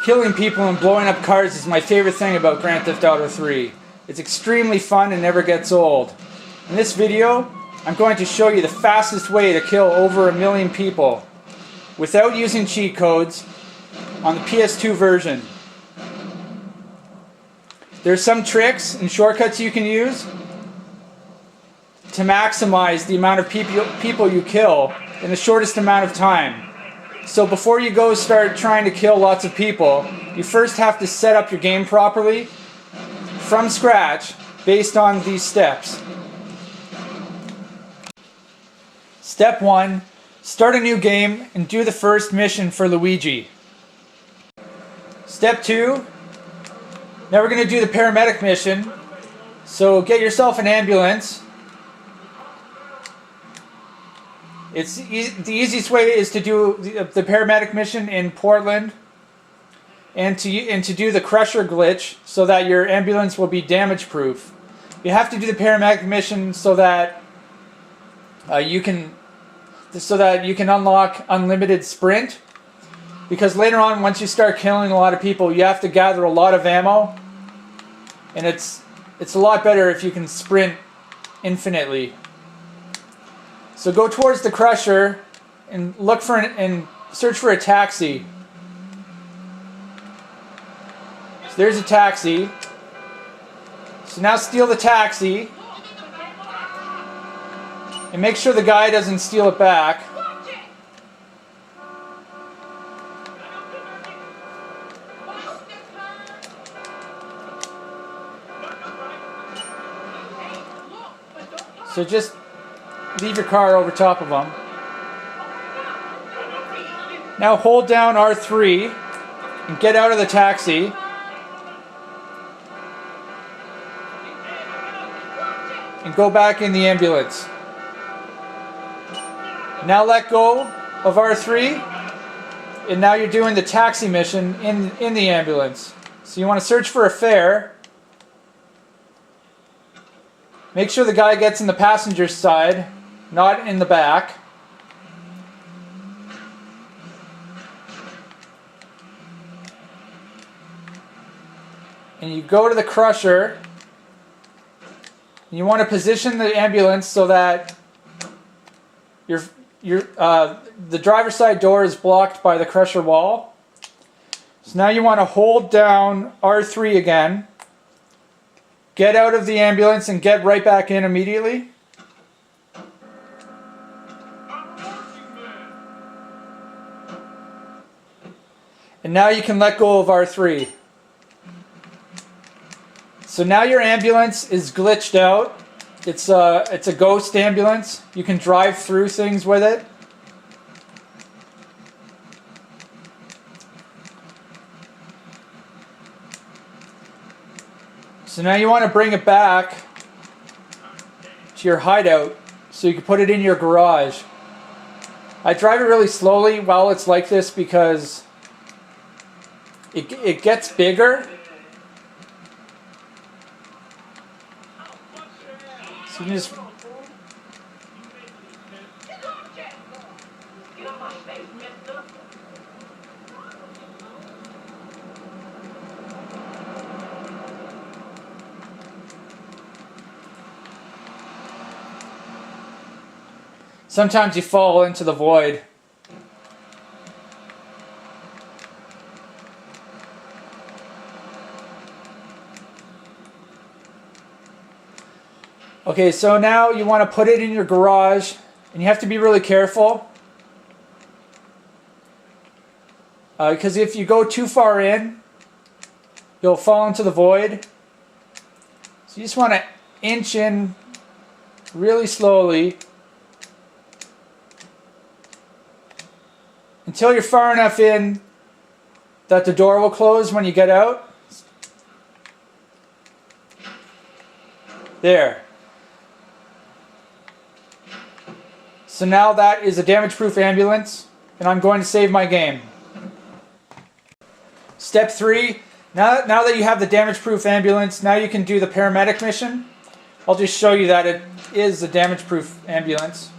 killing people and blowing up cars is my favorite thing about Grand Theft Auto 3. It's extremely fun and never gets old. In this video, I'm going to show you the fastest way to kill over 1 million people without using cheat codes on the PS2 version. There's some tricks and shortcuts you can use to maximize the amount of people you kill in the shortest amount of time. So before you go start trying to kill lots of people, you first have to set up your game properly from scratch based on these steps. Step 1, start a new game and do the first mission for Luigi. Step 2, now we're going to do the Paramedic Mission. So get yourself an ambulance. The easiest way is to do the Paramedic Mission in Portland and to do the Crusher glitch so that your ambulance will be damage proof. You have to do the Paramedic Mission so that you can unlock unlimited sprint, because later on, once you start killing a lot of people, you have to gather a lot of ammo, and it's a lot better if you can sprint infinitely. So go towards the Crusher and look for and search for a taxi. So there's a taxi. So now steal the taxi and make sure the guy doesn't steal it back. So just leave your car over top of them. Now hold down R3 and get out of the taxi. And go back in the ambulance. Now let go of R3. And now you're doing the taxi mission in the ambulance. So you want to search for a fare. Make sure the guy gets in the passenger side, not in the back. And you go to the Crusher. And you want to position the ambulance so that the driver's side door is blocked by the Crusher wall. So now you want to hold down R3 again. Get out of the ambulance and get right back in immediately. And now you can let go of R3. So now your ambulance is glitched out. It's a ghost ambulance. You can drive through things with it. So now you want to bring it back to your hideout so you can put it in your garage. I drive it really slowly while it's like this because it gets bigger. So you can just sometimes you fall into the void. Okay, so now you want to put it in your garage, and you have to be really careful. Because if you go too far in, you'll fall into the void. So you just want to inch in really slowly until you're far enough in that the door will close when you get out. There. So now that is a damage-proof ambulance, and I'm going to save my game. Step 3, now that you have the damage-proof ambulance, now you can do the Paramedic Mission. I'll just show you that it is a damage-proof ambulance.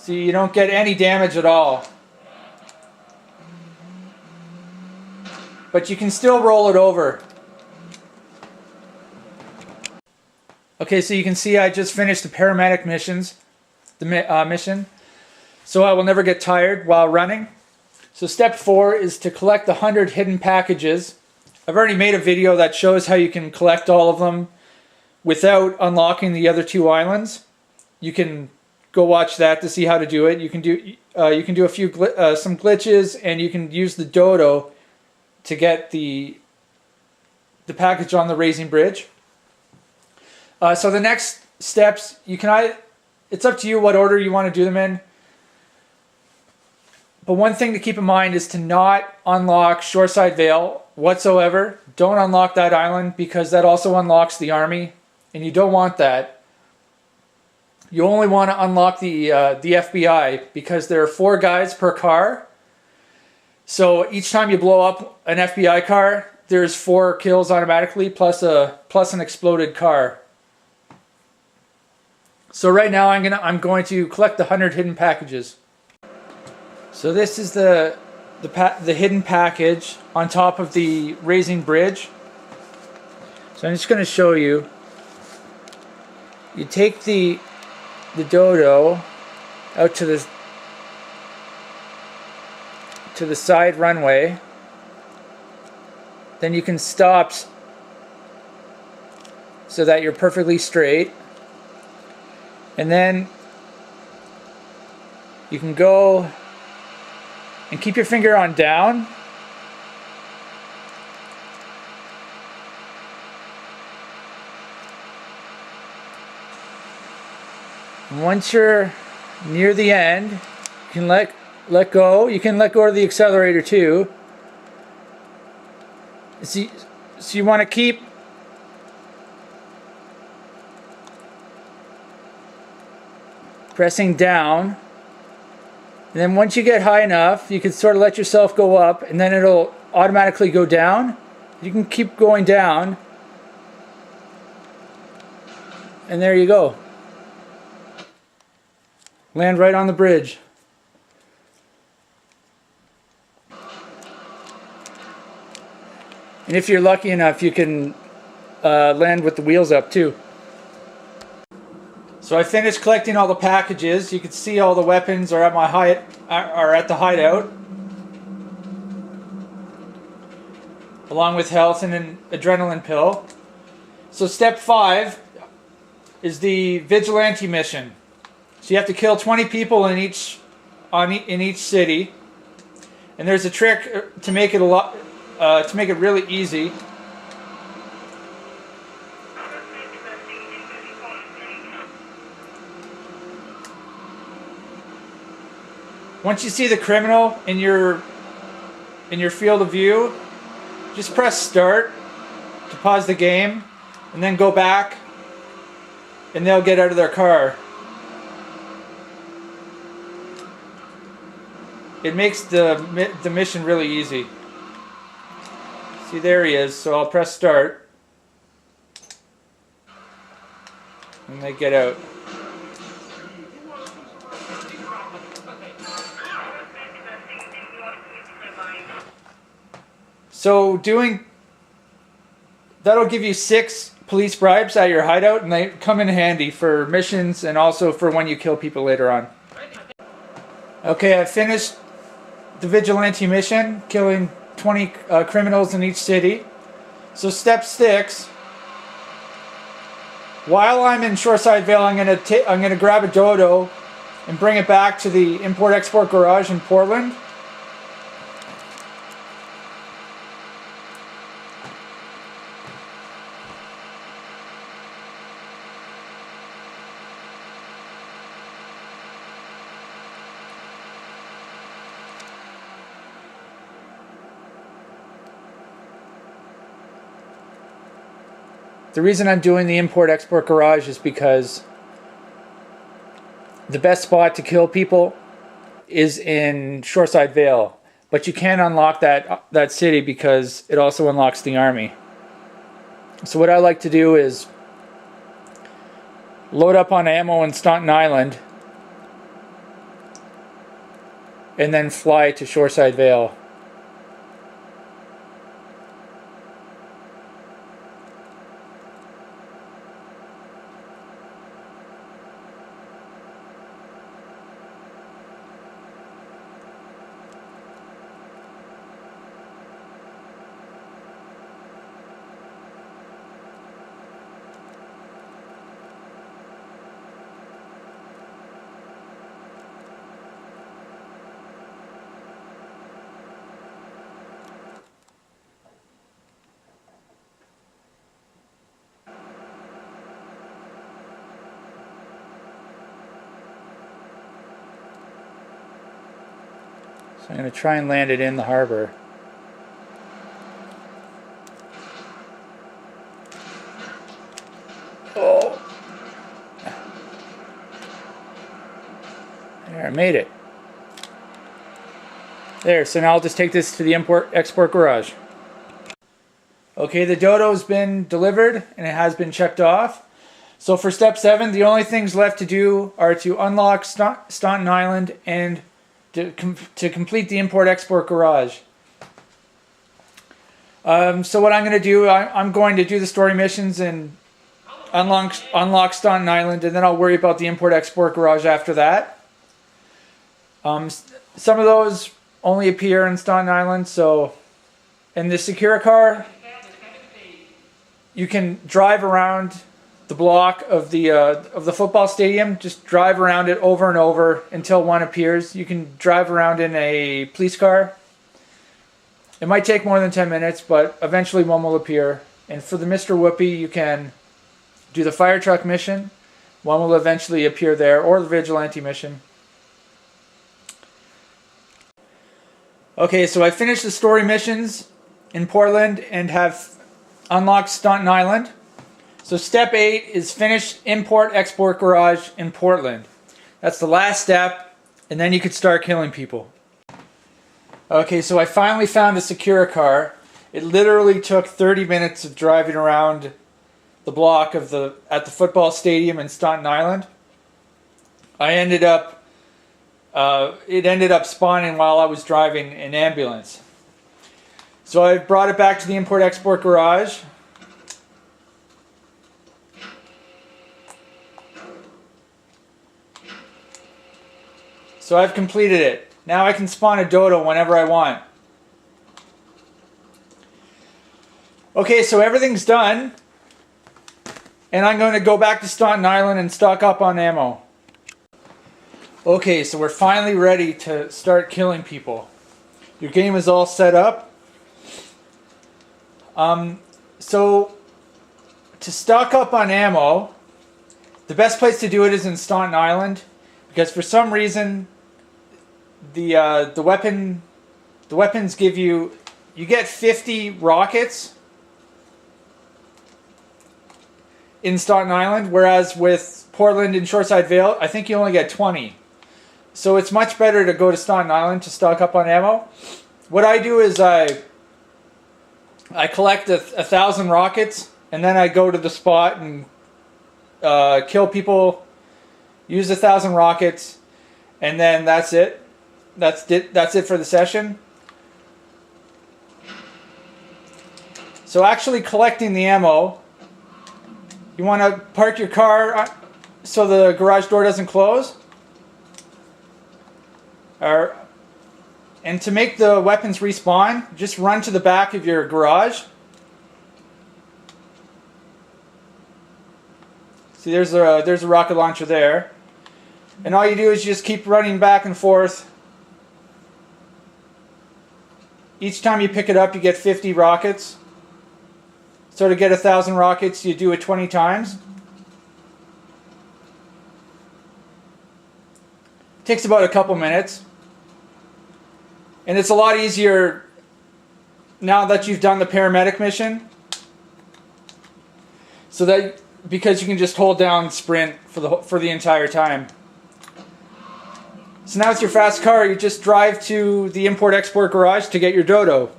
So you don't get any damage at all. But you can still roll it over. Okay, so you can see I just finished the paramedic mission. So I will never get tired while running. So step 4 is to collect the 100 hidden packages. I've already made a video that shows how you can collect all of them without unlocking the other 2 islands. You can go watch that to see how to do it. You can do a few some glitches, and you can use the Dodo to get the package on the raising bridge. So the next steps, it's up to you what order you want to do them in. But one thing to keep in mind is to not unlock Shoreshide Vale whatsoever. Don't unlock that island because that also unlocks the army, and you don't want that. You only want to unlock the FBI because there are 4 guys per car. So each time you blow up an FBI car, there's 4 kills automatically plus an exploded car. So right now I'm going to collect the 100 hidden packages. So this is the hidden package on top of the raising bridge. So I'm just going to show you. You take the Dodo out to the side runway. Then you can stop so that you're perfectly straight. And then you can go and keep your finger on down. And once you're near the end, you can let go. You can let go of the accelerator too. So you want to keep pressing down, and then once you get high enough, you can sort of let yourself go up, and then it'll automatically go down. You can keep going down, and there you go. Land right on the bridge. And if you're lucky enough, you can land with the wheels up too. So I finished collecting all the packages. You can see all the weapons are at the hideout, along with health and an adrenaline pill. So step 5 is the vigilante mission. So you have to kill 20 people in each city, and there's a trick to make it really easy. Once you see the criminal in your field of view, just press start to pause the game, and then go back, and they'll get out of their car. It makes the mission really easy. See, there he is, so I'll press start, and they get out. So that'll give you 6 police bribes at your hideout, and they come in handy for missions and also for when you kill people later on. Okay, I finished the vigilante mission, killing 20 criminals in each city. So step 6, while I'm in Shoreshide Vale, I'm gonna grab a Dodo and bring it back to the import-export garage in Portland. The reason I'm doing the import-export garage is because the best spot to kill people is in Shoreshide Vale, but you can't unlock that city because it also unlocks the army. So what I like to do is load up on ammo in Staunton Island, and then fly to Shoreshide Vale. So I'm going to try and land it in the harbor. Oh! There, I made it. There, so now I'll just take this to the import-export garage. Okay, the Dodo's been delivered and it has been checked off. So for step 7, the only things left to do are to unlock Staunton Island and to complete the import-export garage. So what I'm going to do, I'm going to do the story missions and unlock Staunton Island, and then I'll worry about the import-export garage after that. Some of those only appear in Staunton Island, so in the Securicar, you can drive around the block of the football stadium. Just drive around it over and over until one appears. You can drive around in a police car. It might take more than 10 minutes, but eventually one will appear. And for the Mr. Whoopi, you can do the fire truck mission. One will eventually appear there, or the vigilante mission. Okay, so I finished the story missions in Portland and have unlocked Staunton Island. So step 8 is finish import-export garage in Portland. That's the last step, and then you can start killing people. Okay, so I finally found a Securicar. It literally took 30 minutes of driving around the block of at the football stadium in Staunton Island. It ended up spawning while I was driving an ambulance. So I brought it back to the import-export garage. So I've completed it. Now I can spawn a Dodo whenever I want. Okay, so everything's done. And I'm going to go back to Staunton Island and stock up on ammo. Okay, so we're finally ready to start killing people. Your game is all set up. So to stock up on ammo, the best place to do it is in Staunton Island, because for some reason the weapons give you get 50 rockets in Staunton Island, whereas with Portland and Shoreshide Vale, I think you only get 20. So it's much better to go to Staunton Island to stock up on ammo. What I do is I collect 1,000 rockets, and then I go to the spot and kill people, use 1,000 rockets, and then that's it. That's it for the session. So actually collecting the ammo, you want to park your car so the garage door doesn't close. And to make the weapons respawn, just run to the back of your garage. See, there's a rocket launcher there. And all you do is just keep running back and forth. Each time you pick it up, you get 50 rockets. So to get 1,000 rockets, you do it 20 times. It takes about a couple minutes. And it's a lot easier now that you've done the paramedic mission. So that, because you can just hold down sprint for the entire time. So now with your fast car, you just drive to the import-export garage to get your Dodo.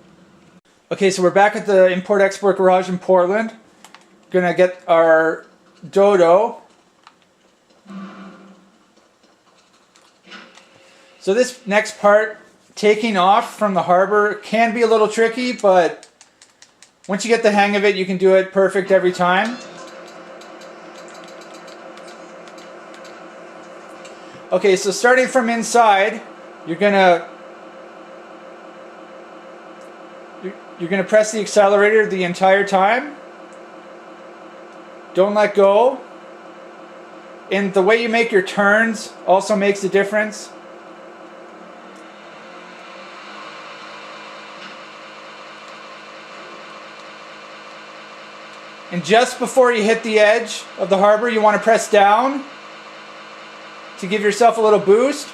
Okay, so we're back at the import-export garage in Portland. Gonna get our So So this next part, taking off from the harbor, can be a little tricky, but once you get the hang of it, you can do it perfect every time. Okay, so starting from inside, you're gonna press the accelerator the entire time. Don't let go. And the way you make your turns also makes a difference. And just before you hit the edge of the harbor, you want to press down to give yourself a little boost.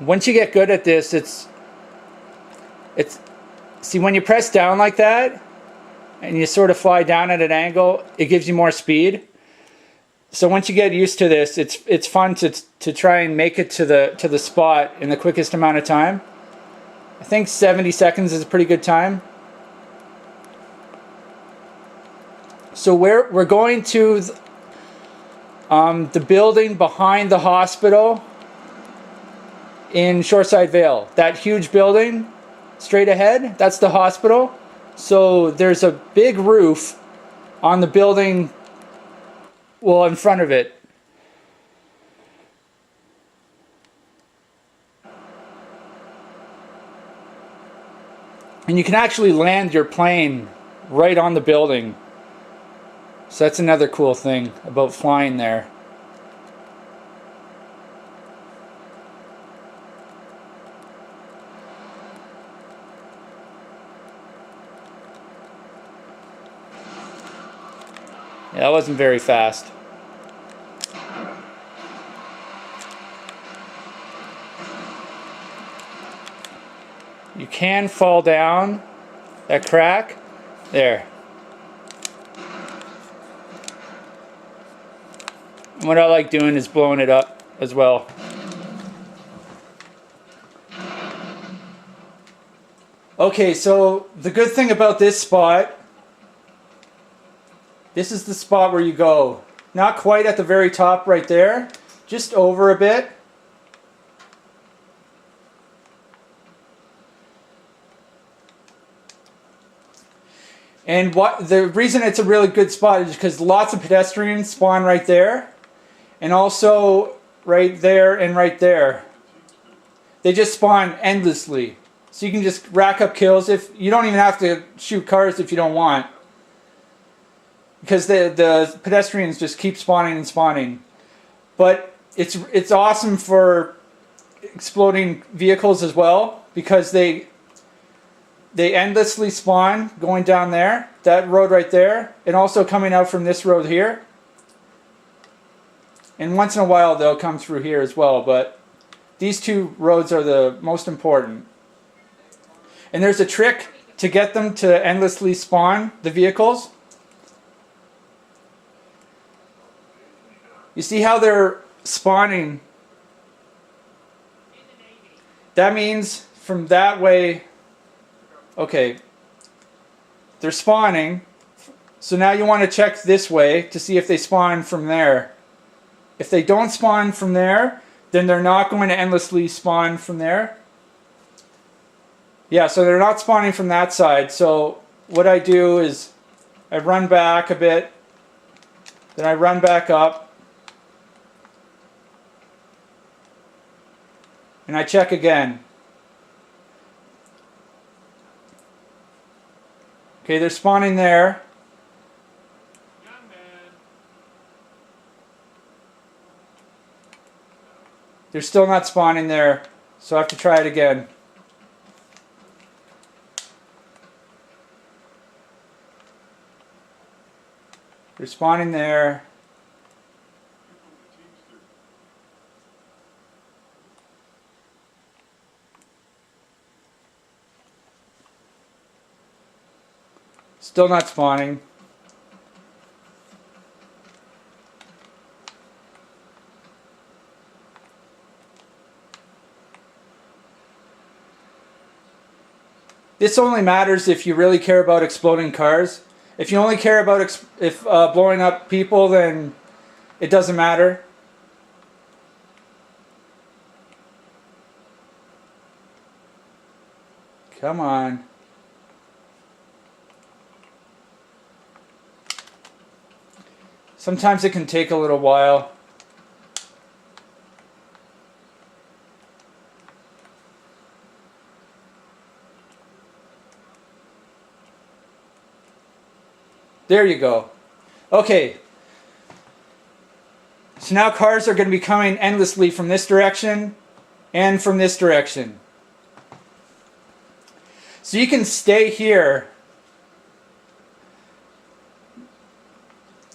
Once you get good at this, it's see, when you press down like that and you sort of fly down at an angle, it gives you more speed. So once you get used to this, it's fun to try and make it to the spot in the quickest amount of time. I think 70 seconds is a pretty good time. So we're going to the building behind the hospital in Shoreshide Vale. That huge building straight ahead, that's the hospital. So there's a big roof on the building, well, in front of it. And you can actually land your plane right on the building. So that's another cool thing about flying there. Yeah, that wasn't very fast. You can fall down that crack. There. And what I like doing is blowing it up as well. Okay, so the good thing about this spot, this is the spot where you go. Not quite at the very top right there, just over a bit. And the reason it's a really good spot is because lots of pedestrians spawn right there. And also right there and right there. They just spawn endlessly. So you can just rack up kills. If you don't even have to shoot cars if you don't want. Because the pedestrians just keep spawning and spawning. But it's awesome for exploding vehicles as well, because they endlessly spawn going down there, that road right there, and also coming out from this road here. And once in a while they'll come through here as well, but these two roads are the most important. And there's a trick to get them to endlessly spawn the vehicles. You see how they're spawning? That means from that way, okay, they're spawning. So now you want to check this way to see if they spawn from there. If they don't spawn from there, then they're not going to endlessly spawn from there. Yeah, so they're not spawning from that side. So what I do is I run back a bit, then I run back up, and I check again. Okay, they're spawning there. They're still not spawning there, so I have to try it again. They're spawning there. Still not spawning. This only matters if you really care about exploding cars. If you only care about blowing up people, then it doesn't matter. Come on. Sometimes it can take a little while. There you go. Okay. So now cars are going to be coming endlessly from this direction and from this direction. So you can stay here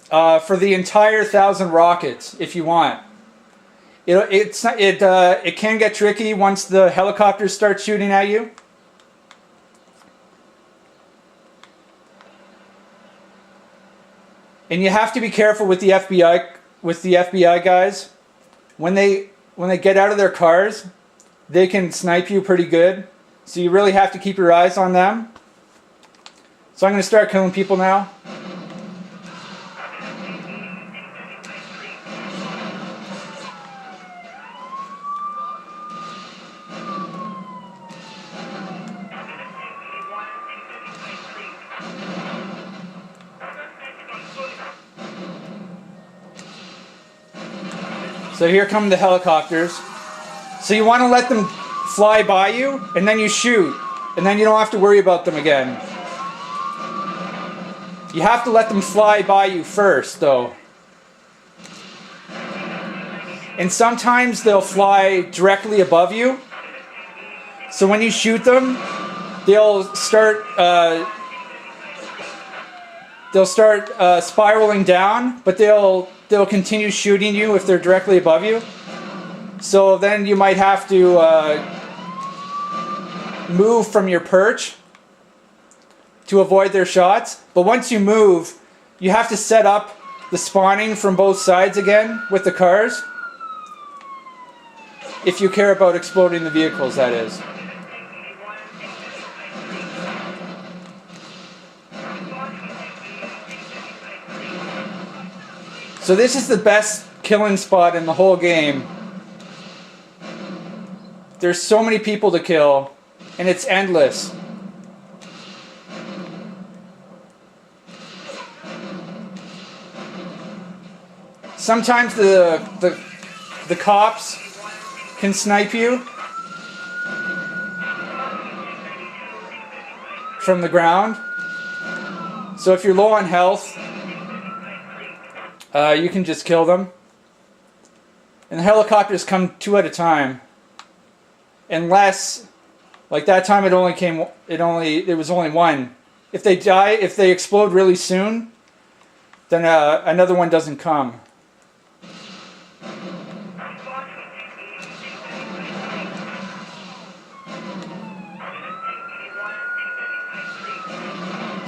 for the entire 1,000 rockets if you want. It can get tricky once the helicopters start shooting at you. And you have to be careful with the FBI guys. When they get out of their cars, they can snipe you pretty good. So you really have to keep your eyes on them. So I'm going to start killing people now. So here come the helicopters. So you want to let them fly by you, and then you shoot, and then you don't have to worry about them again. You have to let them fly by you first, though. And sometimes they'll fly directly above you. So when you shoot them, they'll start spiraling down, but they'll continue shooting you if they're directly above you. So then you might have to move from your perch to avoid their shots. But once you move, you have to set up the spawning from both sides again with the cars. If you care about exploding the vehicles, that is. So this is the best killing spot in the whole game. There's so many people to kill, and it's endless. Sometimes the cops can snipe you from the ground. So if you're low on health, you can just kill them. And the helicopters come 2 at a time. Unless, like that time it was only one. If they explode really soon, then another one doesn't come.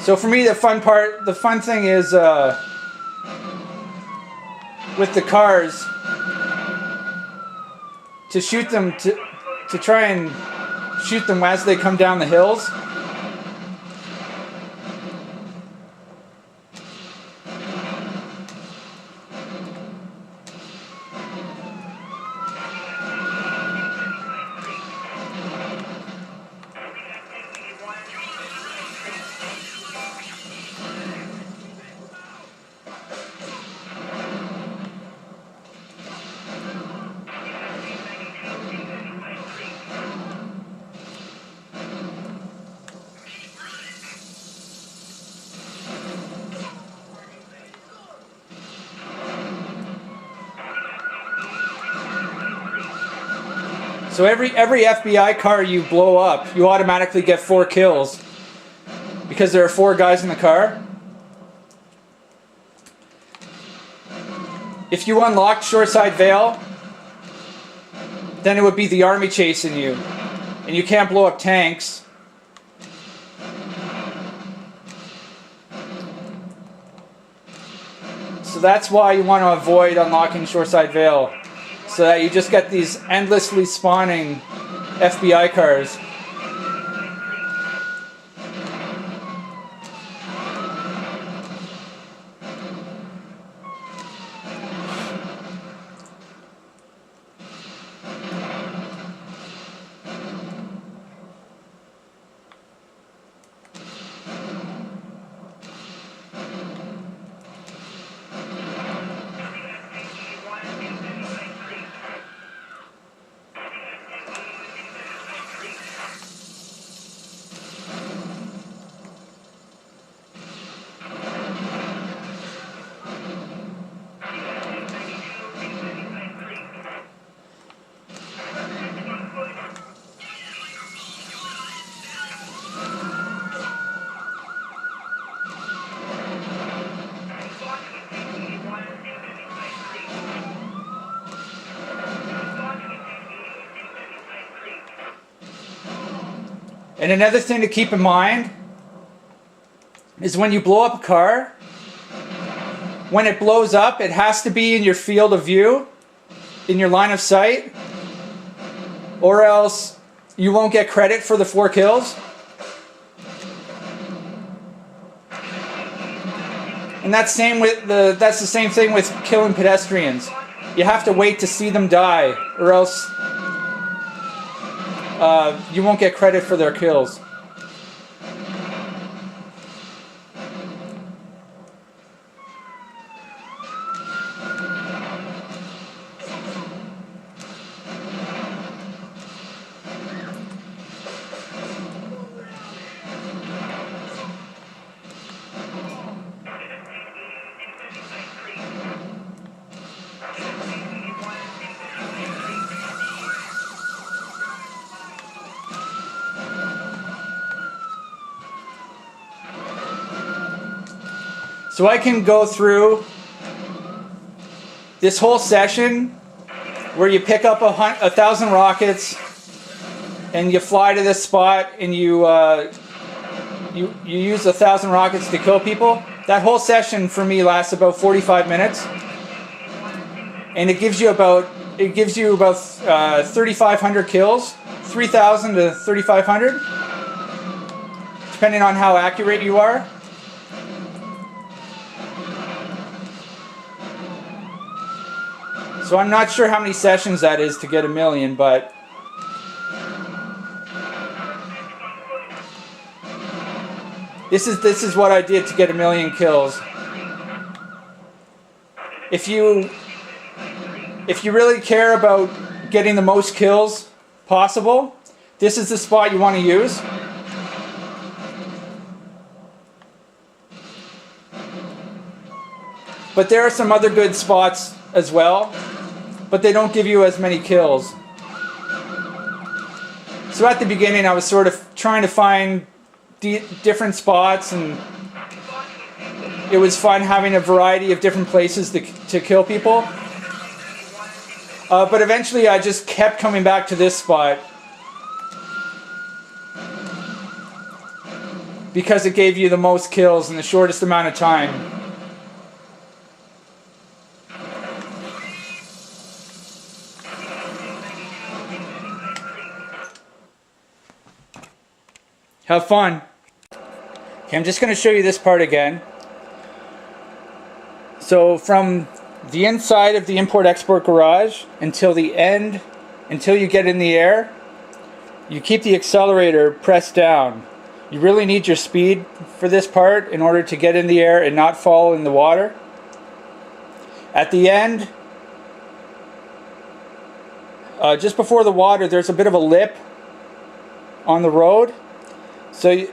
So for me, the fun thing is with the cars to shoot them to try and shoot them as they come down the hills. So every FBI car you blow up, you automatically get 4 kills because there are 4 guys in the car. If you unlocked Shoreshide Vale, then it would be the army chasing you, and you can't blow up tanks. So that's why you want to avoid unlocking Shoreshide Vale, so that you just get these endlessly spawning FBI cars. And another thing to keep in mind is when you blow up a car, when it blows up, it has to be in your field of view, in your line of sight, or else you won't get credit for the 4 kills. And that's the same thing with killing pedestrians. You have to wait to see them die, or else you won't get credit for their kills. So I can go through this whole session where you pick up 1,000 rockets and you fly to this spot and you use 1,000 rockets to kill people. That whole session for me lasts about 45 minutes, and it gives you about 3,500 kills, 3,000 to 3,500, depending on how accurate you are. So I'm not sure how many sessions that is to get 1,000,000, but this is what I did to get 1,000,000 kills. If you really care about getting the most kills possible, this is the spot you want to use. But there are some other good spots as well, but they don't give you as many kills. So at the beginning I was sort of trying to find different spots, and it was fun having a variety of different places to kill people. But eventually I just kept coming back to this spot because it gave you the most kills in the shortest amount of time. Have fun. Okay, I'm just going to show you this part again. So from the inside of the import-export garage until the end, until you get in the air, you keep the accelerator pressed down. You really need your speed for this part in order to get in the air and not fall in the water. At the end, just before the water, there's a bit of a lip on the road. So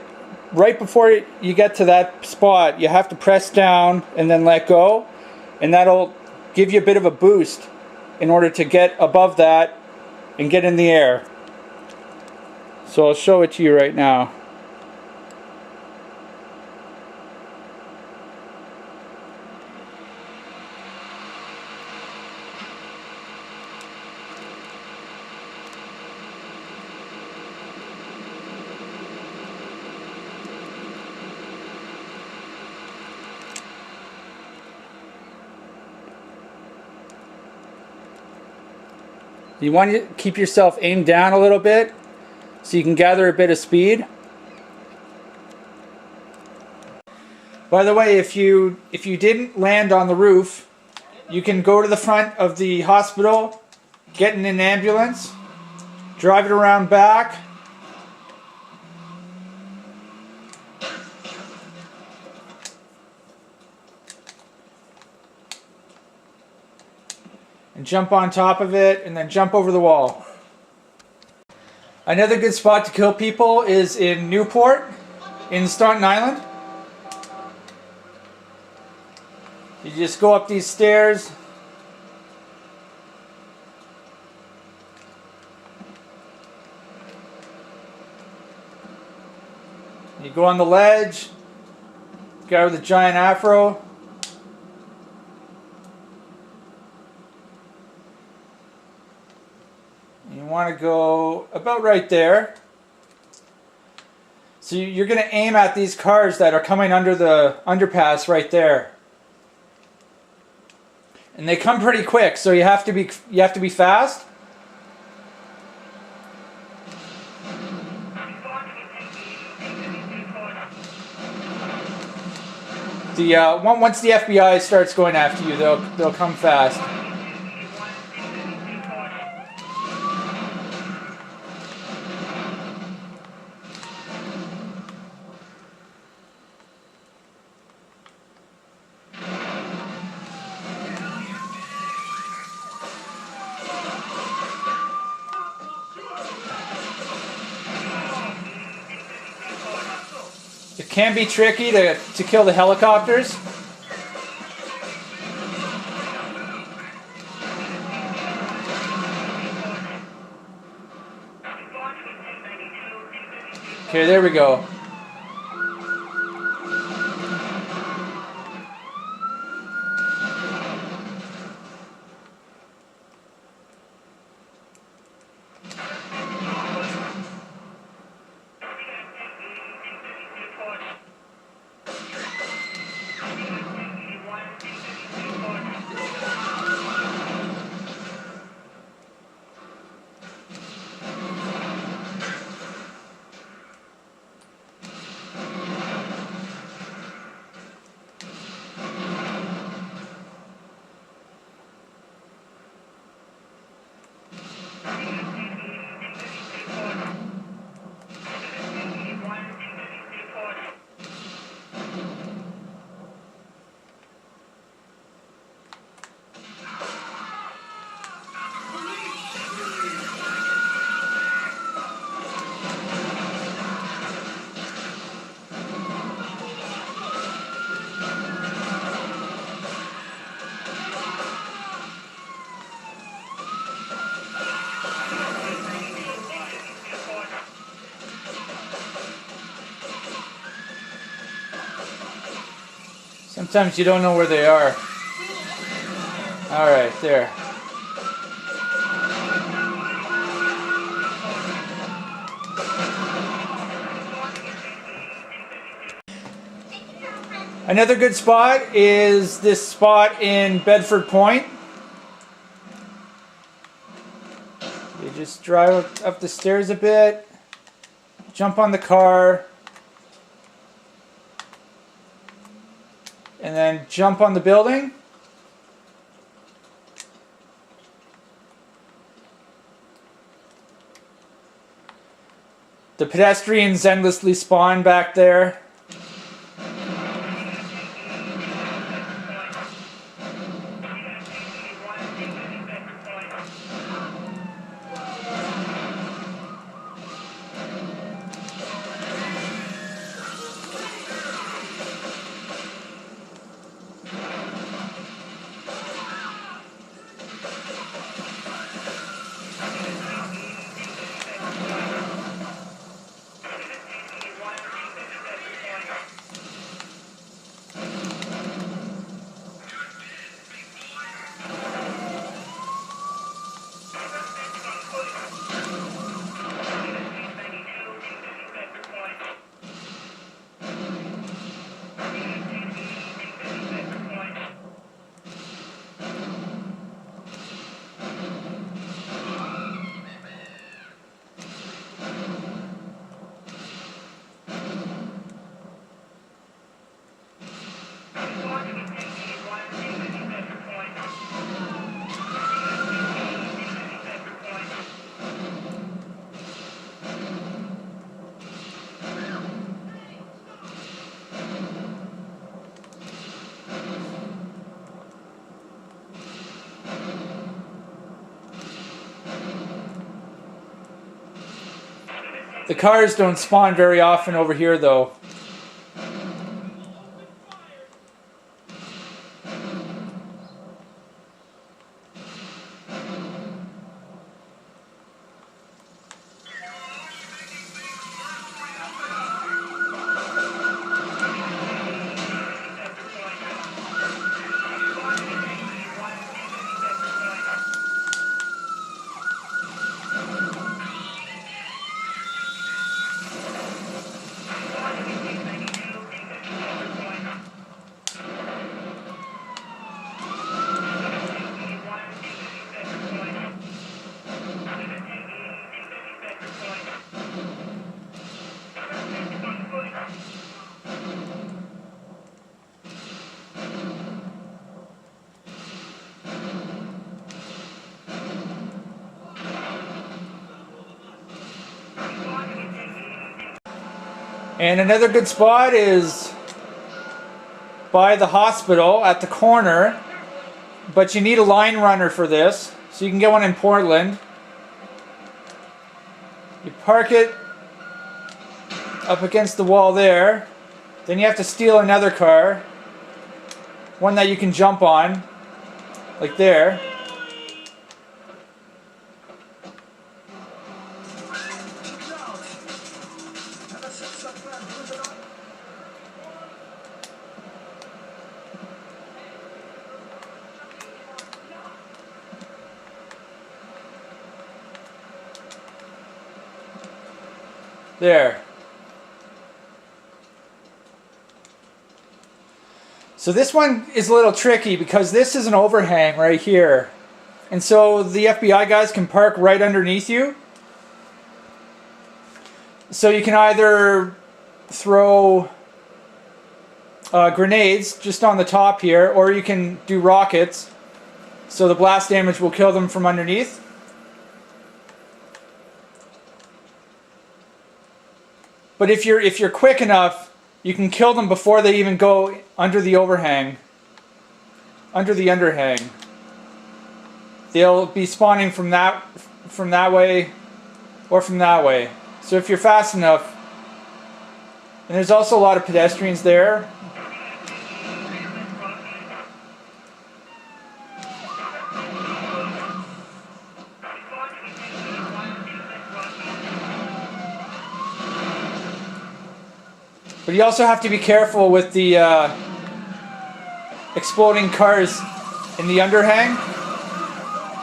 right before you get to that spot, you have to press down and then let go, and that'll give you a bit of a boost in order to get above that and get in the air. So I'll show it to you right now. You want to keep yourself aimed down a little bit so you can gather a bit of speed. By the way, if you didn't land on the roof, you can go to the front of the hospital, get in an ambulance, drive it around back, and jump on top of it, and then jump over the wall. Another good spot to kill people is in Newport, in Staunton Island. You just go up these stairs. You go on the ledge. Guy with a giant afro. You want to go about right there. So you're going to aim at these cars that are coming under the underpass right there. And they come pretty quick, so you have to be fast. Once the FBI starts going after you, they'll come fast. It can be tricky to kill the helicopters. Okay, there we go. Sometimes you don't know where they are. Alright, there. Another good spot is this spot in Bedford Point. You just drive up the stairs a bit, jump on the car, and then jump on the building. The pedestrians endlessly spawn back there. The cars don't spawn very often over here, though. And another good spot is by the hospital at the corner, but you need a line runner for this, so you can get one in Portland. You park it up against the wall there, then you have to steal another car, one that you can jump on, like there. There. So this one is a little tricky because this is an overhang right here. And so the FBI guys can park right underneath you. So you can either throw grenades just on the top here, or you can do rockets. So the blast damage will kill them from underneath. But if you're quick enough, you can kill them before they even go under the overhang. Under the underhang. They'll be spawning from that way or from that way. So if you're fast enough, and there's also a lot of pedestrians there. But you also have to be careful with the exploding cars in the underhang,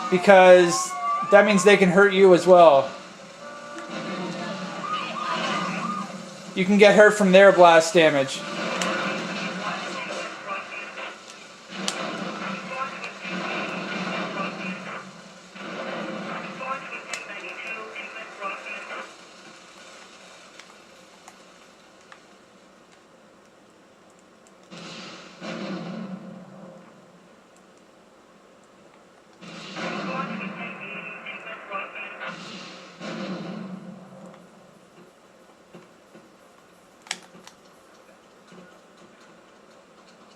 because that means they can hurt you as well. You can get hurt from their blast damage.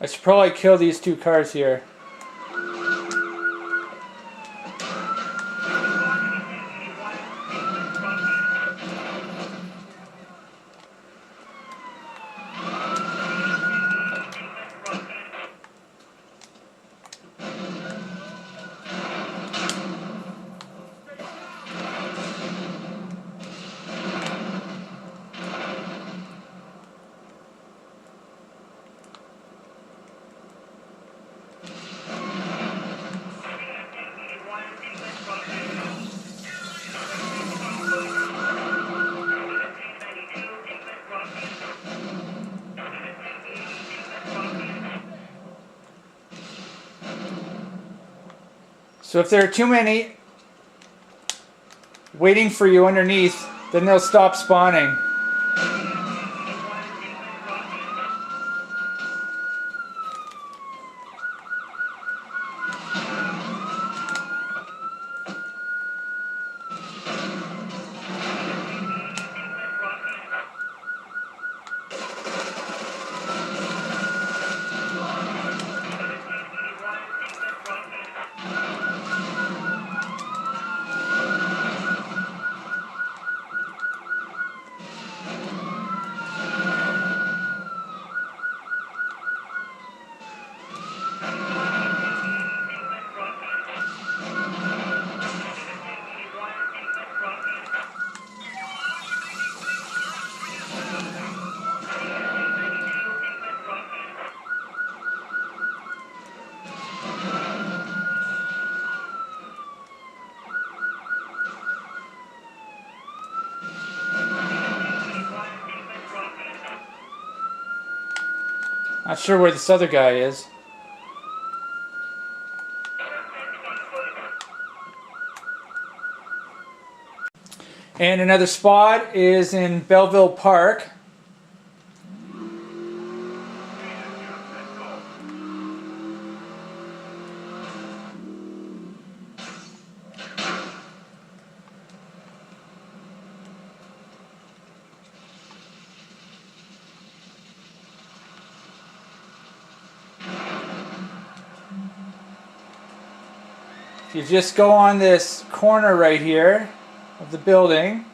I should probably kill these two cars here. So if there are too many waiting for you underneath, then they'll stop spawning. Not sure where this other guy is. And another spot is in Belleville Park. You just go on this corner right here of the building.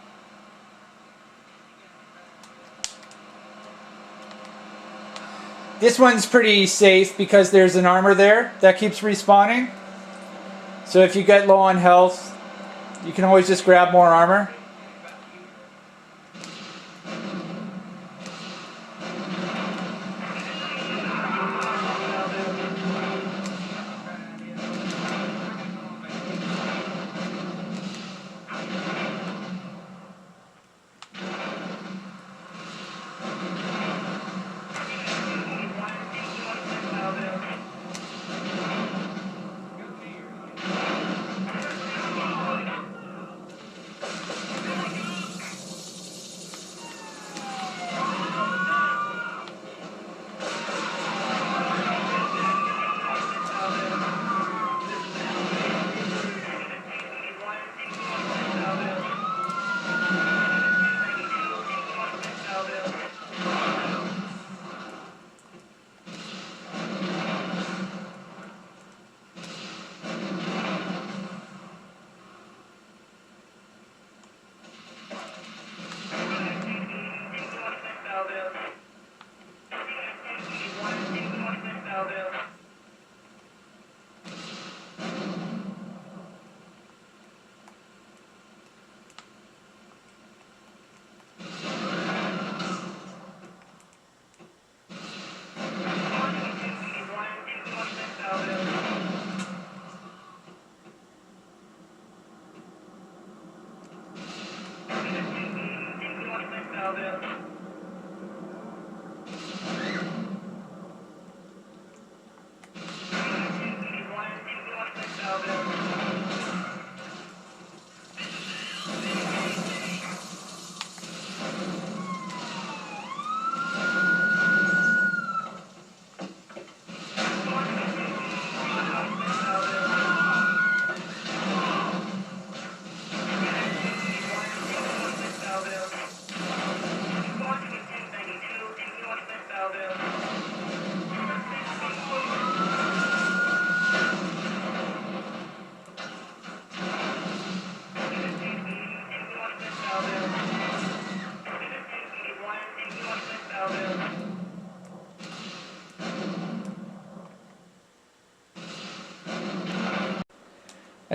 This one's pretty safe because there's an armor there that keeps respawning. So if you get low on health, you can always just grab more armor.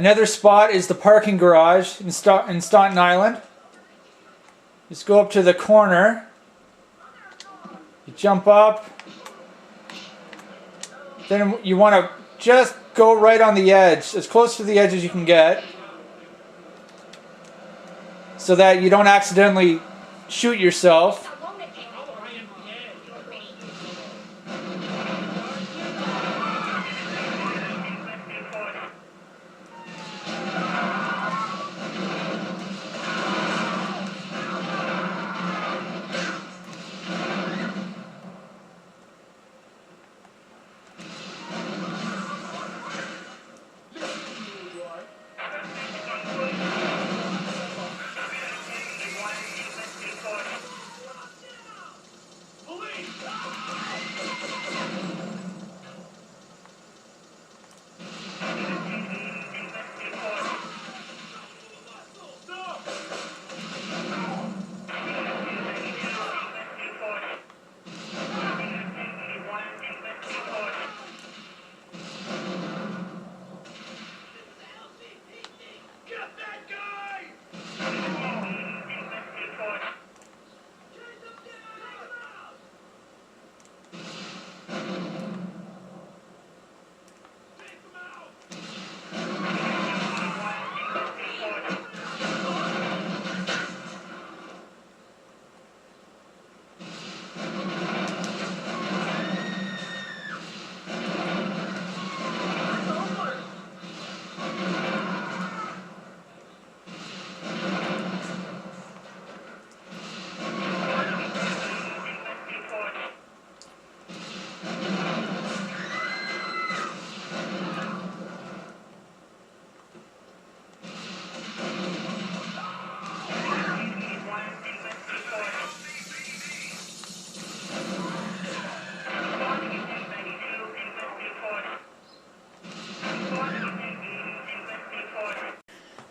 Another spot is the parking garage in Staunton Island. Just go up to the corner. You jump up. Then you want to just go right on the edge, as close to the edge as you can get, so that you don't accidentally shoot yourself.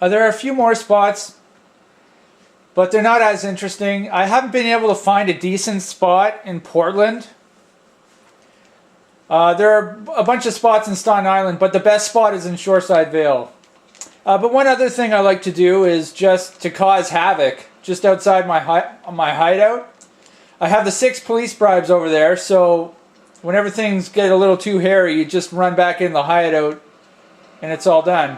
There are a few more spots, but they're not as interesting. I haven't been able to find a decent spot in Portland. There are a bunch of spots in Staunton Island, but the best spot is in Shoreshide Vale. But one other thing I like to do is just to cause havoc just outside my hideout. I have the 6 police bribes over there, so whenever things get a little too hairy, you just run back in the hideout and it's all done.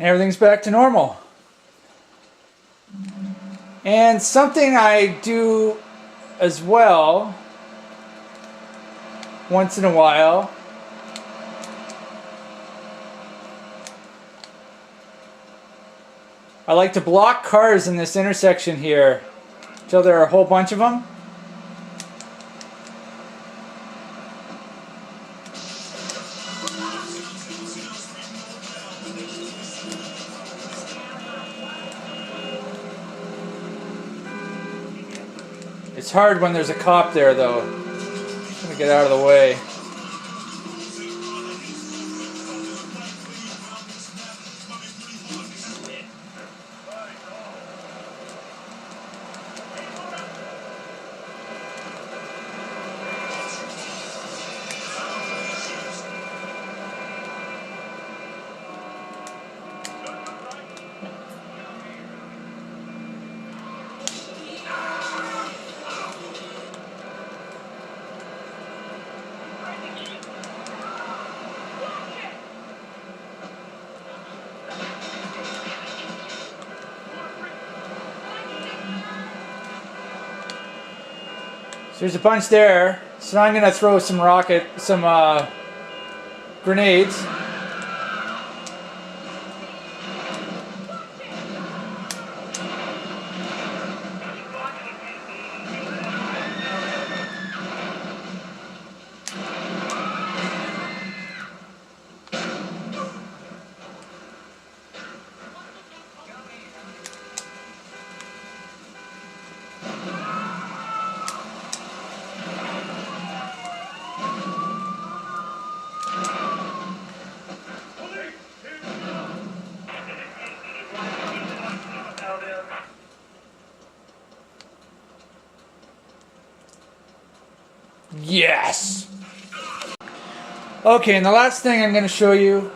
Everything's back to normal. And something I do as well once in a while I like to block cars in this intersection here until there are a whole bunch of them. It's hard when there's a cop there, though. I'm gonna get out of the way. So there's a bunch there, so now I'm gonna throw some grenades. Yes! Okay, and the last thing I'm going to show you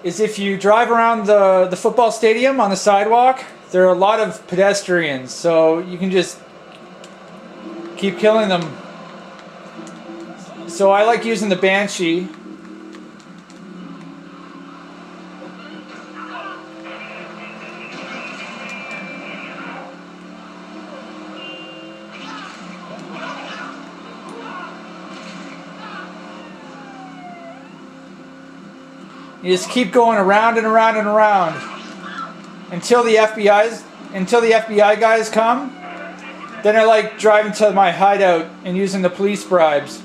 is if you drive around the football stadium on the sidewalk, there are a lot of pedestrians, so you can just keep killing them. So I like using the Banshee. You just keep going around and around and around until the FBI guys come. Then I like driving to my hideout and using the police bribes.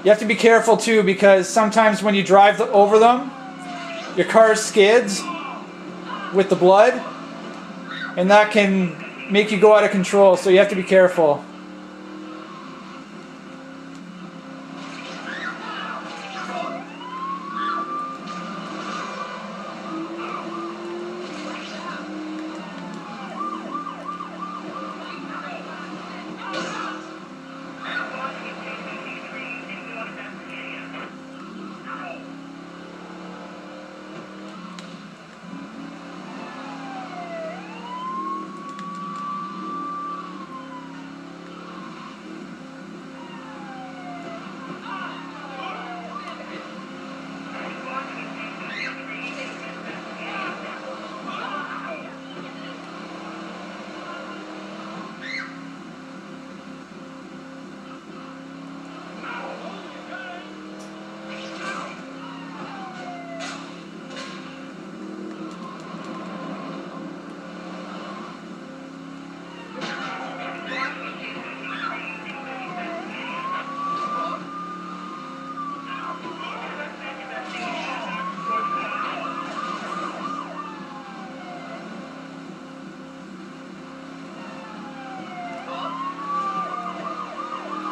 You have to be careful too, because sometimes when you drive over them, your car skids with the blood, and that can make you go out of control, so you have to be careful.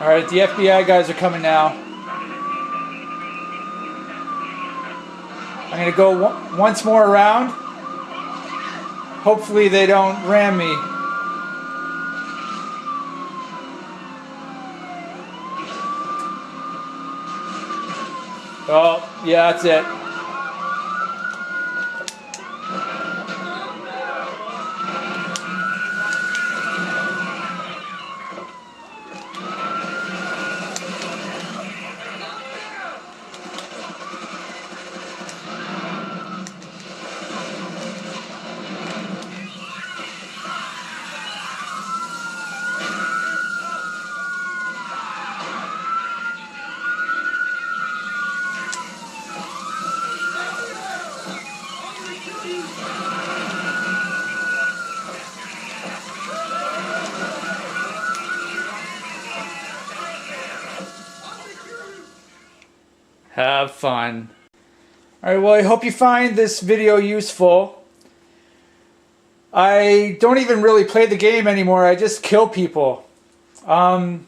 Alright, the FBI guys are coming now. I'm going to go once more around. Hopefully they don't ram me. Oh, yeah, that's it. Have fun. Alright, well, I hope you find this video useful. I don't even really play the game anymore. I just kill people. In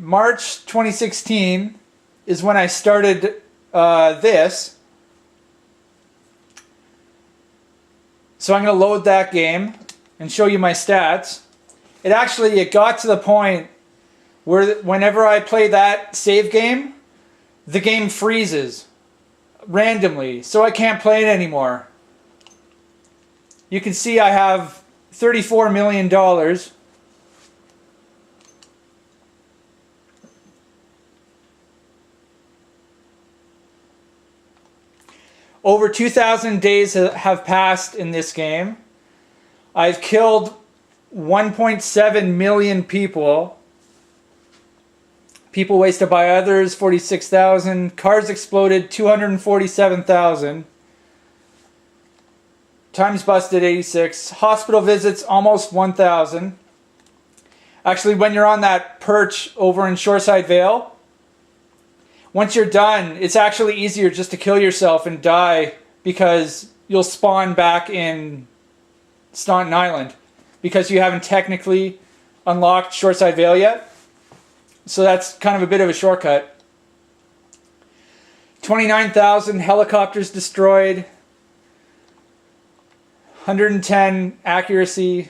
March 2016 is when I started this. So I'm going to load that game and show you my stats. It got to the point where whenever I play that save game, the game freezes randomly, so I can't play it anymore. You can see I have $34 million. Over 2,000 days have passed in this game. I've killed 1.7 million people. People wasted by others, 46,000. Cars exploded, 247,000. Times busted, 86. Hospital visits, almost 1,000. Actually, when you're on that perch over in Shoreshide Vale, once you're done, it's actually easier just to kill yourself and die, because you'll spawn back in Staunton Island, because you haven't technically unlocked Shoreshide Vale yet. So that's kind of a bit of a shortcut. 29,000 helicopters destroyed. 110 accuracy.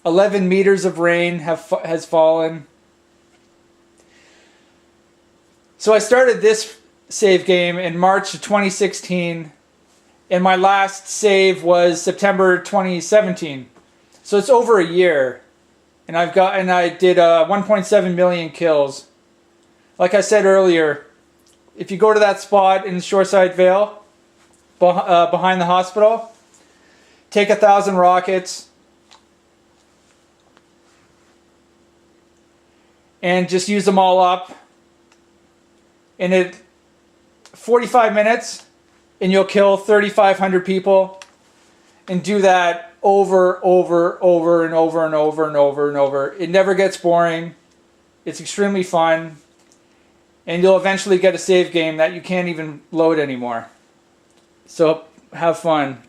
11 meters of rain has fallen. So I started this save game in March of 2016, and my last save was September 2017. So it's over a year. And I did 1.7 million kills. Like I said earlier, if you go to that spot in Shoreshide Vale, behind the hospital, take 1,000 rockets, and just use them all up. And 45 minutes, and you'll kill 3,500 people. And do that over and over and over and over and over and over. It never gets boring. It's extremely fun. And you'll eventually get a save game that you can't even load anymore. So have fun.